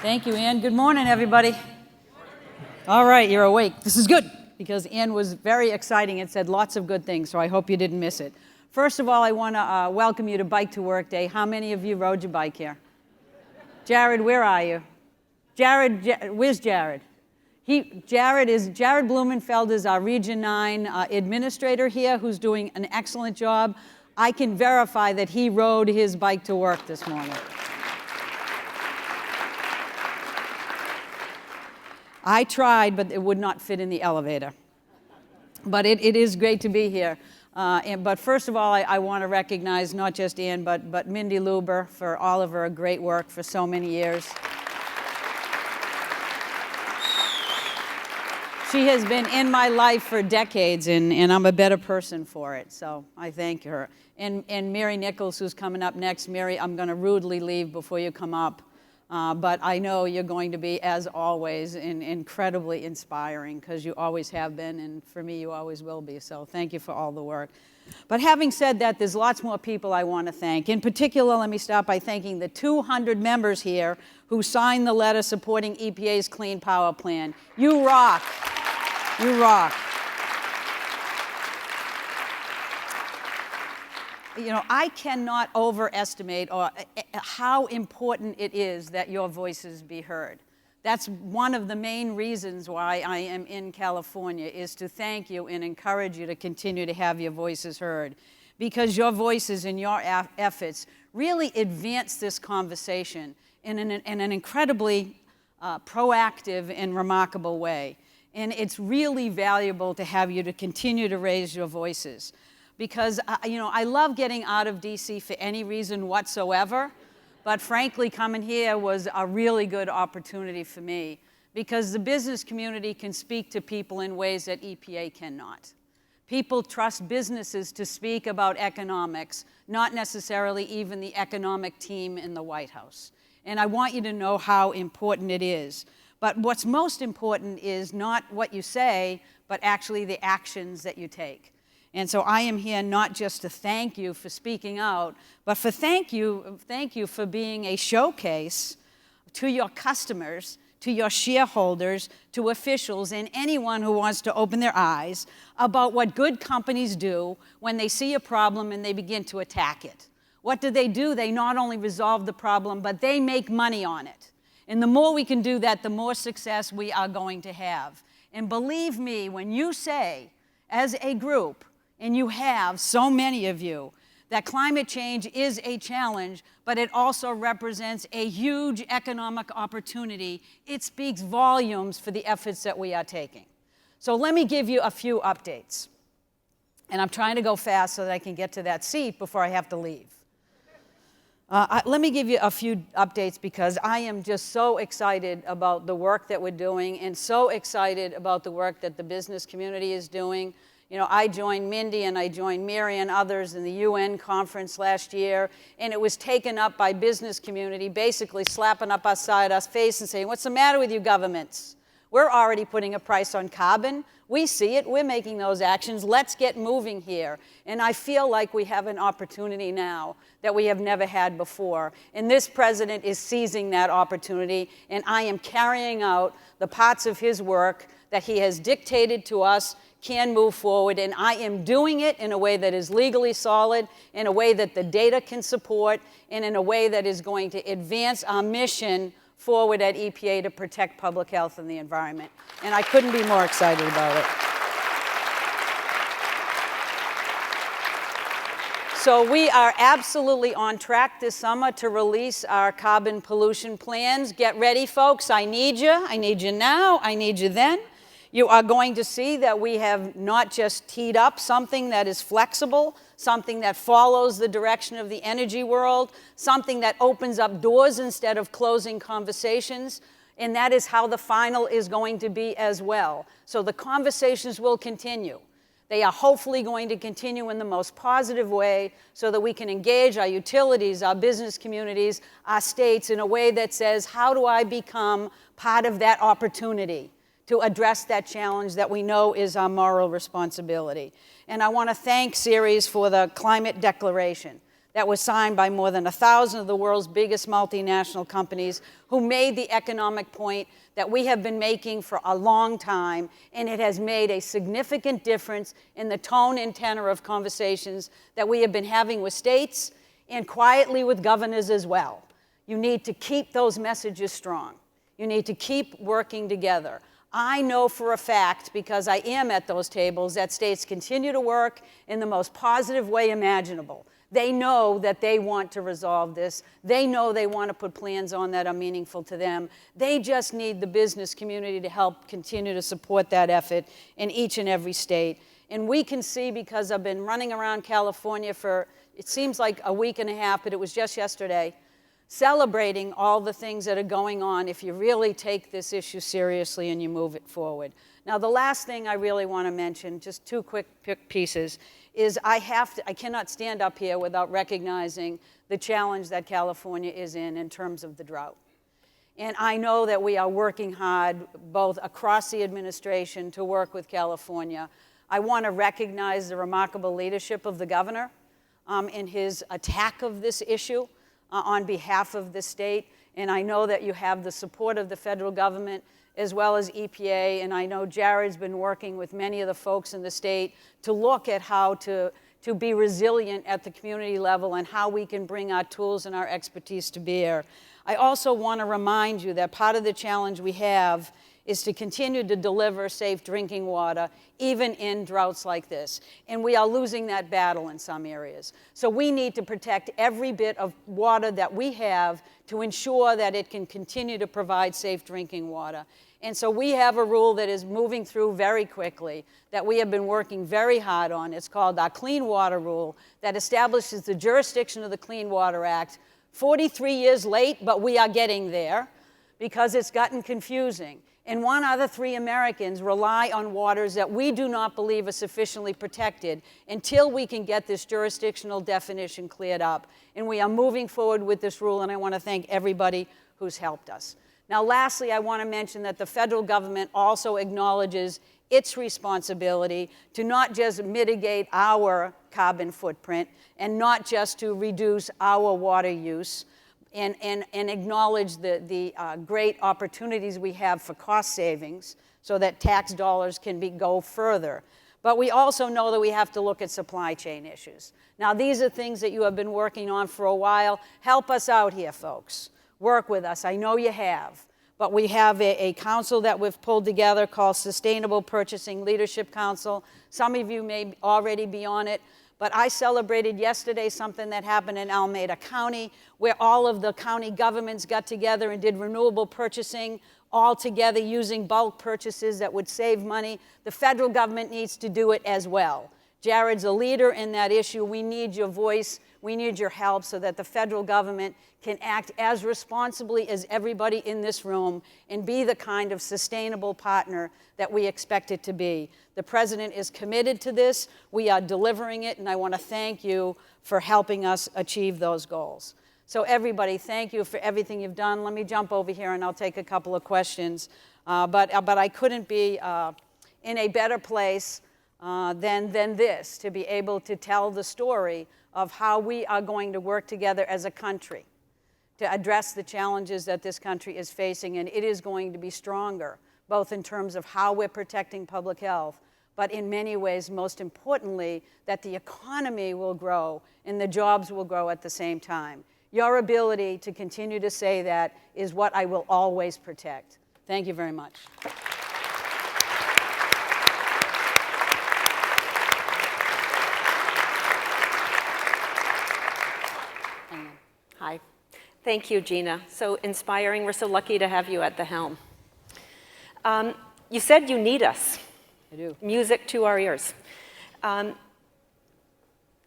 Thank you, Ann. Good morning, everybody. All right, you're awake. This is good, because Ann was very exciting and said lots of good things, so I hope you didn't miss it. First of all, I want to welcome you to Bike to Work Day. How many of you rode your bike here? Jared, where are you? Where's Jared? Jared Blumenfeld is our Region 9 administrator here, who's doing an excellent job. I can verify that he rode his bike to work this morning. I tried, but it would not fit in the elevator. But it is great to be here. But first of all, I want to recognize not just Ann, but Mindy Luber for all of her great work for so many years. She has been in my life for decades, and I'm a better person for it, so I thank her. And Mary Nichols, who's coming up next. Mary, I'm going to rudely leave before you come up. But I know you're going to be, as always, incredibly inspiring, because you always have been, and for me, you always will be. So thank you for all the work. But having said that, there's lots more people I want to thank. In particular, let me start by thanking the 200 members here who signed the letter supporting EPA's Clean Power Plan. You rock. You rock. You know, I cannot overestimate how important it is that your voices be heard. That's one of the main reasons why I am in California, is to thank you and encourage you to continue to have your voices heard, because your voices and your efforts really advance this conversation in an incredibly proactive and remarkable way. And it's really valuable to have you to continue to raise your voices. Because, I love getting out of DC for any reason whatsoever, but frankly, coming here was a really good opportunity for me, because the business community can speak to people in ways that EPA cannot. People trust businesses to speak about economics, not necessarily even the economic team in the White House. And I want you to know how important it is. But what's most important is not what you say, but actually the actions that you take. And so I am here not just to thank you for speaking out, but for thank you for being a showcase to your customers, to your shareholders, to officials, and anyone who wants to open their eyes about what good companies do when they see a problem and they begin to attack it. What do? They not only resolve the problem, but they make money on it. And the more we can do that, the more success we are going to have. And believe me, when you say, as a group, and you have, so many of you, that climate change is a challenge, but it also represents a huge economic opportunity, it speaks volumes for the efforts that we are taking. So let me give you a few updates. And I'm trying to go fast so that I can get to that seat before I have to leave. Let me give you a few updates, because I am just so excited about the work that we're doing, and so excited about the work that the business community is doing. You know, I joined Mindy and I joined Mary and others in the UN conference last year, and it was taken up by business community, basically slapping up upside our face and saying, what's the matter with you governments? We're already putting a price on carbon. We see it. We're making those actions. Let's get moving here. And I feel like we have an opportunity now that we have never had before. And this president is seizing that opportunity, and I am carrying out the parts of his work that he has dictated to us can move forward, and I am doing it in a way that is legally solid, in a way that the data can support, and in a way that is going to advance our mission forward at EPA to protect public health and the environment. And I couldn't be more excited about it. So we are absolutely on track this summer to release our carbon pollution plans. Get ready, folks. I need you. I need you now. I need you then. You are going to see that we have not just teed up something that is flexible, something that follows the direction of the energy world, something that opens up doors instead of closing conversations, and that is how the final is going to be as well. So the conversations will continue. They are hopefully going to continue in the most positive way so that we can engage our utilities, our business communities, our states in a way that says, how do I become part of that opportunity to address that challenge that we know is our moral responsibility? And I want to thank Ceres for the climate declaration. that was signed by more than 1,000 of the world's biggest multinational companies who made the economic point that we have been making for a long time, and it has made a significant difference in the tone and tenor of conversations that we have been having with states and quietly with governors as well. You need to keep those messages strong. You need to keep working together. I know for a fact, because I am at those tables, that states continue to work in the most positive way imaginable. They know that they want to resolve this. They know they want to put plans on that are meaningful to them. They just need the business community to help continue to support that effort in each and every state. And we can see, because I've been running around California for, it seems like a week and a half, but it was just yesterday, celebrating all the things that are going on if you really take this issue seriously and you move it forward. Now, the last thing I really want to mention, just two quick pieces, is I cannot stand up here without recognizing the challenge that California is in terms of the drought. And I know that we are working hard, both across the administration, to work with California. I want to recognize the remarkable leadership of the governor in his attack of this issue on behalf of the state. And I know that you have the support of the federal government as well as EPA, and I know Jared's been working with many of the folks in the state to look at how to be resilient at the community level and how we can bring our tools and our expertise to bear. I also want to remind you that part of the challenge we have is to continue to deliver safe drinking water, even in droughts like this. And we are losing that battle in some areas. So we need to protect every bit of water that we have to ensure that it can continue to provide safe drinking water. And so we have a rule that is moving through very quickly that we have been working very hard on. It's called our Clean Water Rule that establishes the jurisdiction of the Clean Water Act. 43 years late, but we are getting there because it's gotten confusing. And 1 out of 3 Americans rely on waters that we do not believe are sufficiently protected until we can get this jurisdictional definition cleared up. And we are moving forward with this rule, and I want to thank everybody who's helped us. Now, lastly, I want to mention that the federal government also acknowledges its responsibility to not just mitigate our carbon footprint and not just to reduce our water use, and acknowledge the great opportunities we have for cost savings so that tax dollars can go further. But we also know that we have to look at supply chain issues. Now, these are things that you have been working on for a while. Help us out here, folks. Work with us. I know you have. But we have a council that we've pulled together called Sustainable Purchasing Leadership Council. Some of you may already be on it. But I celebrated yesterday something that happened in Alameda County, where all of the county governments got together and did renewable purchasing all together using bulk purchases that would save money. The federal government needs to do it as well. Jared's a leader in that issue. We need your voice. We need your help so that the federal government can act as responsibly as everybody in this room and be the kind of sustainable partner that we expect it to be. The president is committed to this. We are delivering it, and I want to thank you for helping us achieve those goals. So everybody, thank you for everything you've done. Let me jump over here, and I'll take a couple of questions. But I couldn't be in a better place than this, to be able to tell the story of how we are going to work together as a country to address the challenges that this country is facing, and it is going to be stronger, both in terms of how we're protecting public health, but in many ways, most importantly, that the economy will grow and the jobs will grow at the same time. Your ability to continue to say that is what I will always protect. Thank you very much. Hi. Thank you, Gina. So inspiring. We're so lucky to have you at the helm. You said you need us. I do. Music to our ears.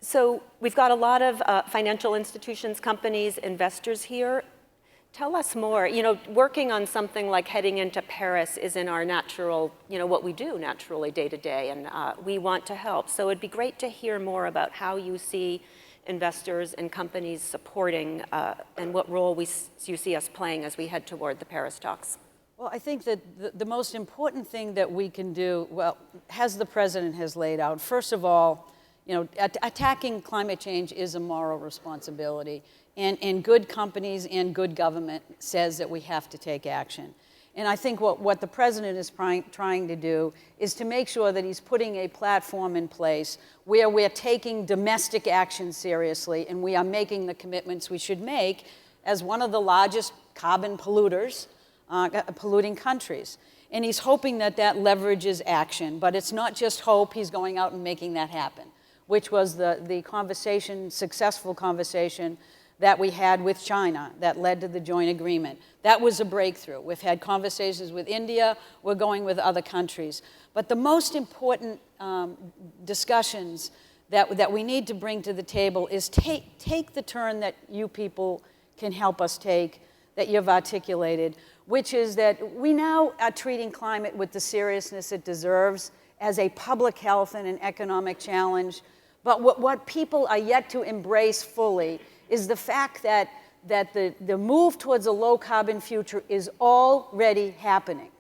So we've got a lot of financial institutions, companies, investors here. Tell us more. You know, working on something like heading into Paris is in our natural, what we do naturally day to day, and we want to help. So it'd be great to hear more about how you see investors and companies supporting and what role you see us playing as we head toward the Paris talks. Well, I think that the most important thing that we can do, well, as the president has laid out, first of all, attacking climate change is a moral responsibility. And good companies and good government says that we have to take action. And I think what the president is trying to do is to make sure that he's putting a platform in place where we're taking domestic action seriously and we are making the commitments we should make as one of the largest carbon polluters, polluting countries. And he's hoping that that leverages action, but it's not just hope, he's going out and making that happen, which was the conversation, successful conversation that we had with China that led to the joint agreement. That was a breakthrough. We've had conversations with India, we're going with other countries. But the most important discussions that we need to bring to the table is take the turn that you people can help us take, that you've articulated, which is that we now are treating climate with the seriousness it deserves as a public health and an economic challenge. But what people are yet to embrace fully is the fact that the move towards a low-carbon future is already happening.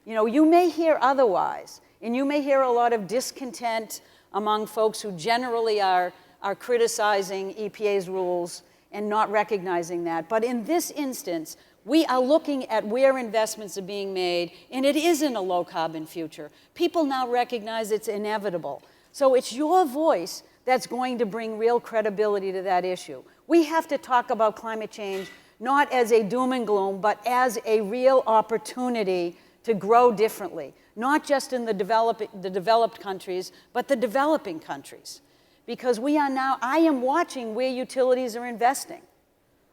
You may hear otherwise, and you may hear a lot of discontent among folks who generally are criticizing EPA's rules and not recognizing that. But in this instance, we are looking at where investments are being made, and it is in a low-carbon future. People now recognize it's inevitable. So it's your voice that's going to bring real credibility to that issue. We have to talk about climate change not as a doom and gloom, but as a real opportunity to grow differently, not just in the developed countries, but the developing countries. Because I am watching where utilities are investing.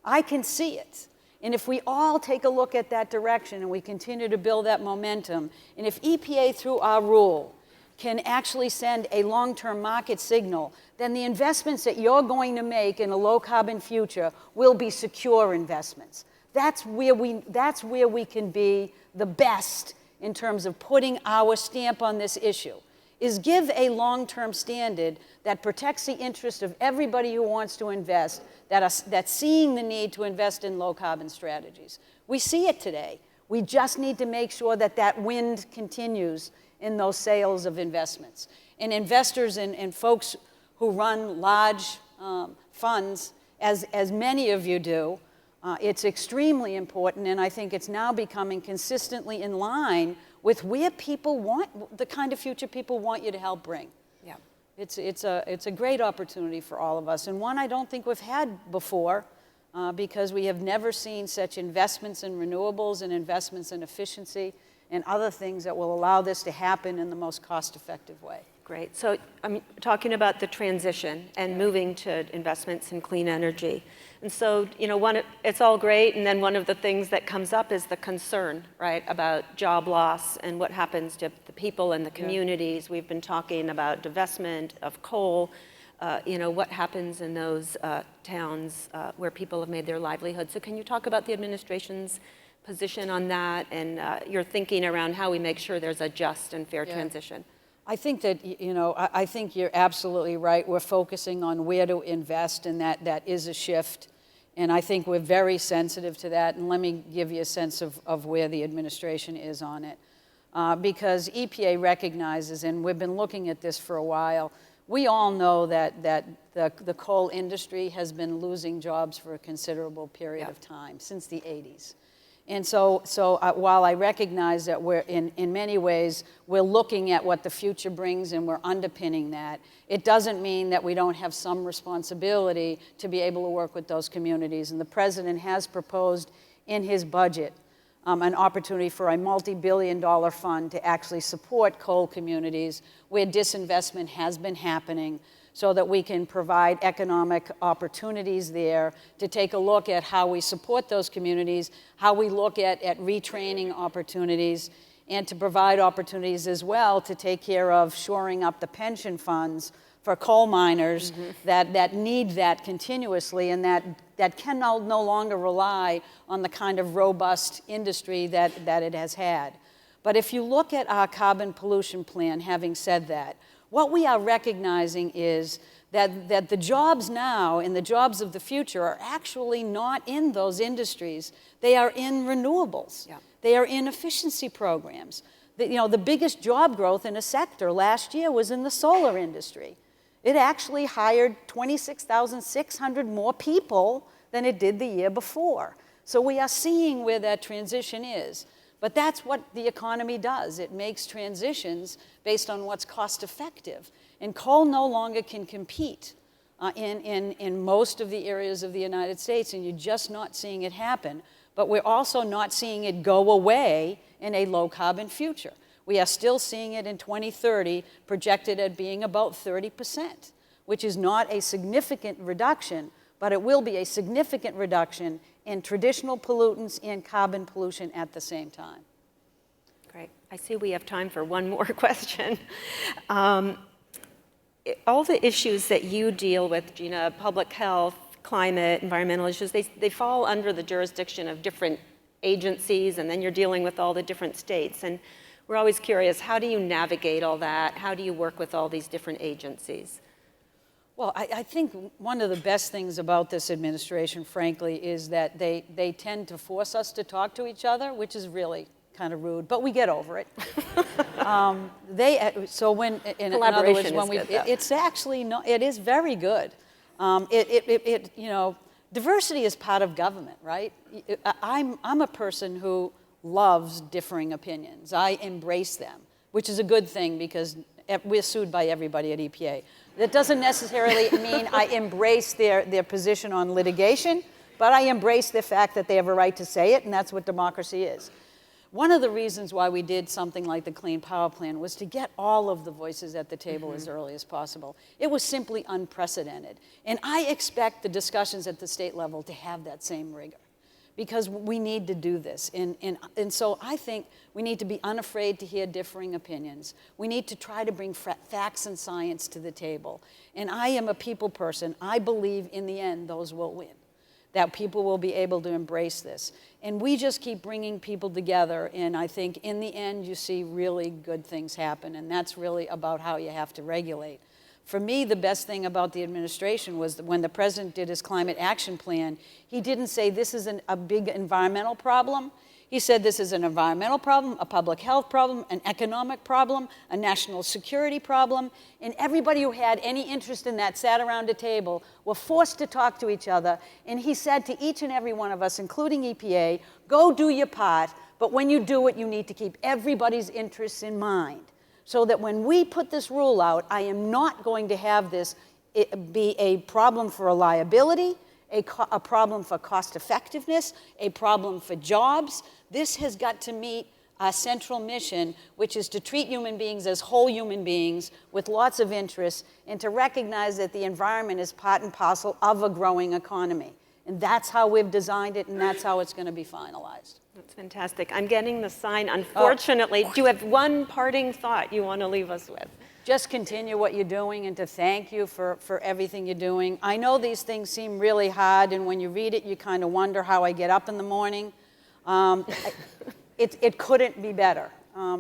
I can see it. And if we all take a look at that direction and we continue to build that momentum, and if EPA through our rule can actually send a long-term market signal, then the investments that you're going to make in a low-carbon future will be secure investments. That's where we can be the best in terms of putting our stamp on this issue, is give a long-term standard that protects the interest of everybody who wants to invest, that's seeing the need to invest in low-carbon strategies. We see it today. We just need to make sure that that wind continues in those sales of investments. And investors and folks who run large funds, as many of you do, it's extremely important, and I think it's now becoming consistently in line with where people want, the kind of future people want you to help bring. Yeah. It's a great opportunity for all of us, and one I don't think we've had before, because we have never seen such investments in renewables and investments in efficiency and other things that will allow this to happen in the most cost-effective way. Great. So I'm talking about the transition and moving to investments in clean energy. And so, it's all great, and then one of the things that comes up is the concern, right, about job loss and what happens to the people and the communities. We've been talking about divestment of coal. What happens in those towns where people have made their livelihood. So can you talk about the administration's position on that and your thinking around how we make sure there's a just and fair transition? I think that, I think you're absolutely right. We're focusing on where to invest, and that is a shift. And I think we're very sensitive to that. And let me give you a sense of where the administration is on it. Because EPA recognizes, and we've been looking at this for a while, we all know that the coal industry has been losing jobs for a considerable period of time, since the 80s. And so while I recognize that we're, in many ways, we're looking at what the future brings and we're underpinning that, it doesn't mean that we don't have some responsibility to be able to work with those communities. And the president has proposed in his budget an opportunity for a multi-billion-dollar fund to actually support coal communities where disinvestment has been happening, so that we can provide economic opportunities there to take a look at how we support those communities, how we look at retraining opportunities, and to provide opportunities as well to take care of shoring up the pension funds for coal miners that need that continuously, and that can no longer rely on the kind of robust industry that it has had. But if you look at our carbon pollution plan, having said that, what we are recognizing is that the jobs now and the jobs of the future are actually not in those industries. They are in renewables. Yeah. They are in efficiency programs. The biggest job growth in a sector last year was in the solar industry. It actually hired 26,600 more people than it did the year before. So we are seeing where that transition is. But that's what the economy does. It makes transitions based on what's cost effective. And coal no longer can compete in most of the areas of the United States, and you're just not seeing it happen. But we're also not seeing it go away in a low carbon future. We are still seeing it in 2030 projected at being about 30%, which is not a significant reduction, but it will be a significant reduction in traditional pollutants and carbon pollution at the same time. Great. I see we have time for one more question. All the issues that you deal with, Gina, public health, climate, environmental issues, they fall under the jurisdiction of different agencies, and then you're dealing with all the different states. And we're always curious, how do you navigate all that? How do you work with all these different agencies? Well, I think one of the best things about this administration, frankly, is that they tend to force us to talk to each other, which is really kind of rude, but we get over it. So when, in other words, when we, it's actually not, it is very good. You know, diversity is part of government, right? I'm a person who loves differing opinions. I embrace them, which is a good thing because we're sued by everybody at EPA. That doesn't necessarily mean I embrace their position on litigation, but I embrace the fact that they have a right to say it, and that's what democracy is. One of the reasons why we did something like the Clean Power Plan was to get all of the voices at the table as early as possible. It was simply unprecedented. And I expect the discussions at the state level to have that same rigor, because we need to do this. And so I think we need to be unafraid to hear differing opinions. We need to try to bring facts and science to the table. And I am a people person. I believe in the end those will win, that people will be able to embrace this. And we just keep bringing people together, and I think in the end you see really good things happen, and that's really about how you have to regulate. For me, the best thing about the administration was that when the president did his climate action plan, he didn't say this is a big environmental problem. He said this is an environmental problem, a public health problem, an economic problem, a national security problem, and everybody who had any interest in that sat around a table, were forced to talk to each other, and he said to each and every one of us, including EPA, go do your part, but when you do it, you need to keep everybody's interests in mind. So that when we put this rule out, I am not going to have this be a problem for reliability, a problem for cost effectiveness, a problem for jobs. This has got to meet our central mission, which is to treat human beings as whole human beings with lots of interests, and to recognize that the environment is part and parcel of a growing economy. And that's how we've designed it, and that's how it's going to be finalized. That's fantastic. I'm getting the sign, unfortunately. Do you have one parting thought you want to leave us with? Just continue what you're doing, and to thank you for everything you're doing. I know these things seem really hard, and when you read it, you kind of wonder how I get up in the morning. It couldn't be better.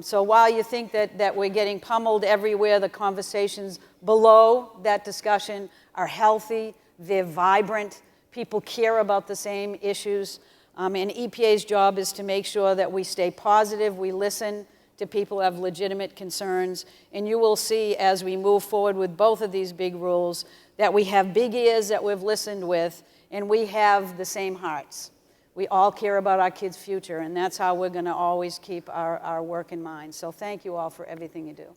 So while you think that we're getting pummeled everywhere, the conversations below that discussion are healthy, they're vibrant, people care about the same issues, and EPA's job is to make sure that we stay positive, we listen to people who have legitimate concerns, and you will see as we move forward with both of these big rules that we have big ears that we've listened with, and we have the same hearts. We all care about our kids' future, and that's how we're going to always keep our work in mind. So thank you all for everything you do.